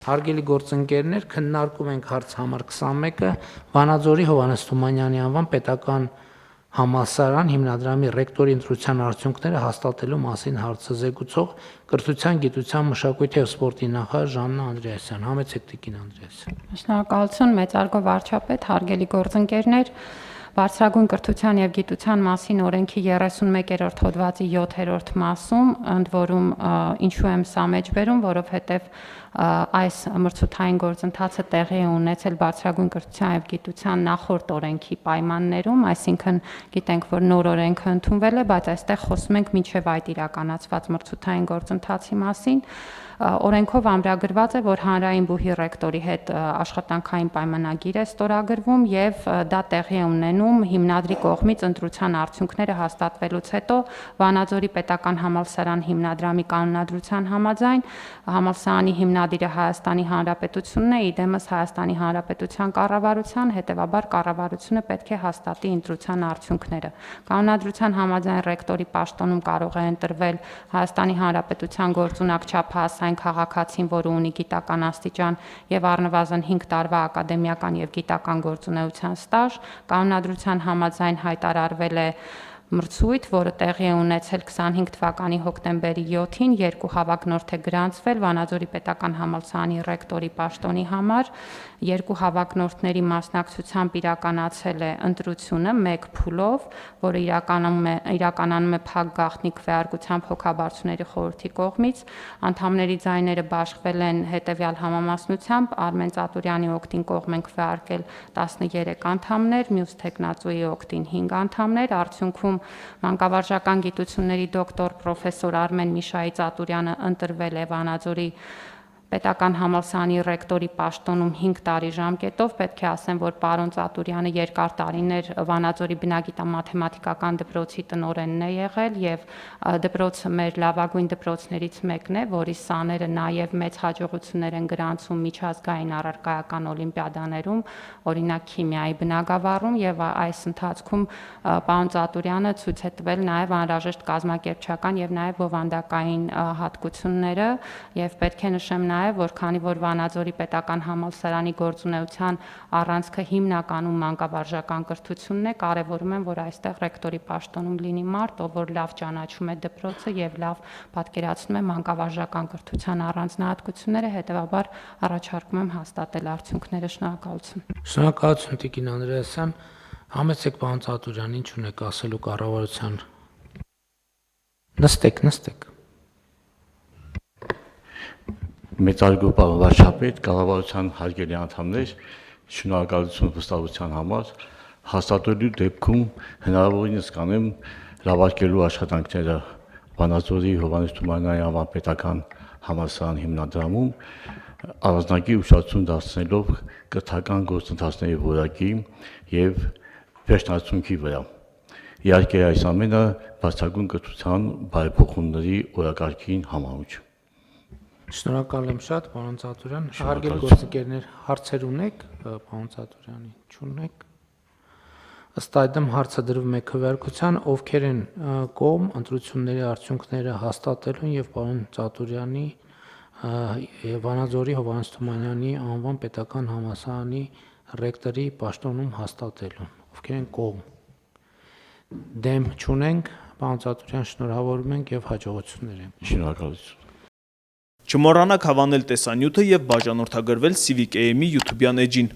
Հարգելի գործընկերներ, քննարկում ենք հարց համար 21-ը Վանաձորի Հովհաննես Թումանյանի անվան պետական համալսարան հիմնադրամի ռեկտորի ընտրության արդյունքները հաստատելու մասին հարցը զեկուցող Կրթության, գիտության, մշակույթի և սպորտի նախարար Ժաննա Անդրեասյան։ Համեցեք տիկին Անդրեասյան։ Շնորհակալություն, մեծարգո վարչապետ, հարգելի գործընկերներ, Բարձրագույն կրթության և գիտության մասին օրենքի 31-րդ հոդվածի 7-րդ մասում, ընդ որում ինչու եմ սա մեջ բերում, որովհետև այս մրցութային գործընթացը տեղի է ունեցել Բարձրագույն կրթության և գիտության նախորդ օրենքի պայմաններում, այսինքն գիտենք, որ նոր օրենքը ընդունվել է, բայց այստեղ խոսում ենք մինչև այդ իրականացված մրցութային գործընթացի մասին։ Օրենքով ամրագրված է, որ հանրային բուհի ռեկտորի հետ աշխատանքային պայմանագիր է ստորագրվում եւ դա տեղի է ունենում հիմնադրի կողմից ընտրության արդյունքները հաստատվելուց հետո Վանաձորի պետական համալսարան հիմնադրամի կանոնադրության համաձայն համալսարանի հիմնադիրը Հայաստանի Հանրապետությունն է, իդեմս Հայաստանի Հանրապետության կառավարության, հետեւաբար կառավարությունը պետք է հաստատի ընտրության արդյունքները։ Կանոնադրության համաձայն ռեկտորի պաշտոնում կարող է ընտրվել Հայաստանի Հանրապետության գործունակ չափահասային քաղաքացին, որը ունի գիտական աստիճան եւ առնվազն 5 տարվա ակադեմիական եւ գիտական գործունեության ստաժ, կանոնադրության համաձայն հայտարարվել է մրցույթ, որը տեղի է ունեցել 25 թվականի հոկտեմբերի 7-ին, 2 հավակնորդ է գրանցվել Վանաձորի պետական համալսարանի ռեկտորի պաշտոնի համար, 2 հավակնորդների մասնակցությամբ իրականացել է ընտրությունը 1 փուլով, որը իրականանում է փակ գաղտնի քվեարկությամբ հոգաբարձուների խորհրդի կողմից, անդամների ձայները բաշխվել են հետևյալ համամասնությամբ, Արմեն Ծատուրյանի օգտին կողմ են քվեարկել 13 անդամներ, մյուս թեկնածուի օգտին 5 անդամներ, արդյունքում մանկավարժական գիտությունների դոկտոր պրոֆեսոր Արմեն Միշայի Ծատուրյանը ընտրվել է Վանաձորի պետական համալսարանի ռեկտորի պաշտոնում 5 տարի ժամկետով, պետք է ասեմ, որ պարոն Ծատուրյանը երկար տարիներ Վանաձորի բնագիտամաթեմատիկական դպրոցի տնօրենն է եղել եւ դպրոցը մեր լավագույն դպրոցներից մեկն է, որի սաները նաեւ մեծ հաջողություններ են գրանցում միջազգային առարկայական օլիմպիադաներում, օրինակ քիմիայի բնագավառում եւ այս ընթացքում պարոն Ծատուրյանը ցույց է տվել նաեւ անհրաժեշտ կազմակերպչական եւ նաեւ բովանդակային հատկությունները եւ պետք է նշեմ որ քանի որ Վանաձորի պետական համալսարանի գործունեության առանցքը հիմնականում մանկավարժական կրթությունն է, կարևորում եմ, որ այստեղ ռեկտորի պաշտոնում լինի մարդ, ով որ լավ ճանաչում է դպրոցը եւ լավ պատկերացնում է մանկավարժական կրթության առանձնահատկությունները, հետեւաբար առաջարկում եմ հաստատել արդյունքները։ Շնորհակալություն։ Շնորհակալություն տիկին Անդրեասյան։ Համեցեք պարոն Ծատուրյան, ինչ ունեք ասելու կառավարության։ Նստեք։ Մեծարգո պարոն վարչապետ, կառավարության հարգելի անդամներ, շնորհակալություն վստահության համար, հաստատելու դեպքում հնարավորինս կանեմ լավարկելու աշխատանքները Վանաձորի Հովհաննես Թումանյանի անվան պետական համալսարան հիմնադրամում, առանձնակի ուշադրություն դարձնելով կրթական գործընթացների որակի եւ վերջնարդյունքի վրա։ Իհարկե այս ամենը բարձրագույն կրթության բարեփոխումների օրակարգին համահունչ։ Շնորհակալ եմ շատ, պարոն Ծատուրյան։ Հարգելի գործընկերներ, հարցեր ունեք պարոն Ծատուրյանին, չունեք։ Ըստ այդմ հարցը դրվում է քվեարկության, ովքեր են կողմ ընտրությունների արդյունքները հաստատելուն եւ պարոն Ծատուրյանի Վանաձորի Հովհաննես Թումանյանի անվան պետական համալսարանի ռեկտորի պաշտոնում հաստատելուն, ովքեր են կողմ։ Դեմ չունենք, պարոն Ծատուրյան, շնորհավորում ենք եւ հաջողություններ ենք։ Շնորհակալություն։ Չմոռանաք հավանել տեսանյութը եւ բաժանորդագրվել Civic AM-ի YouTube-յան էջին։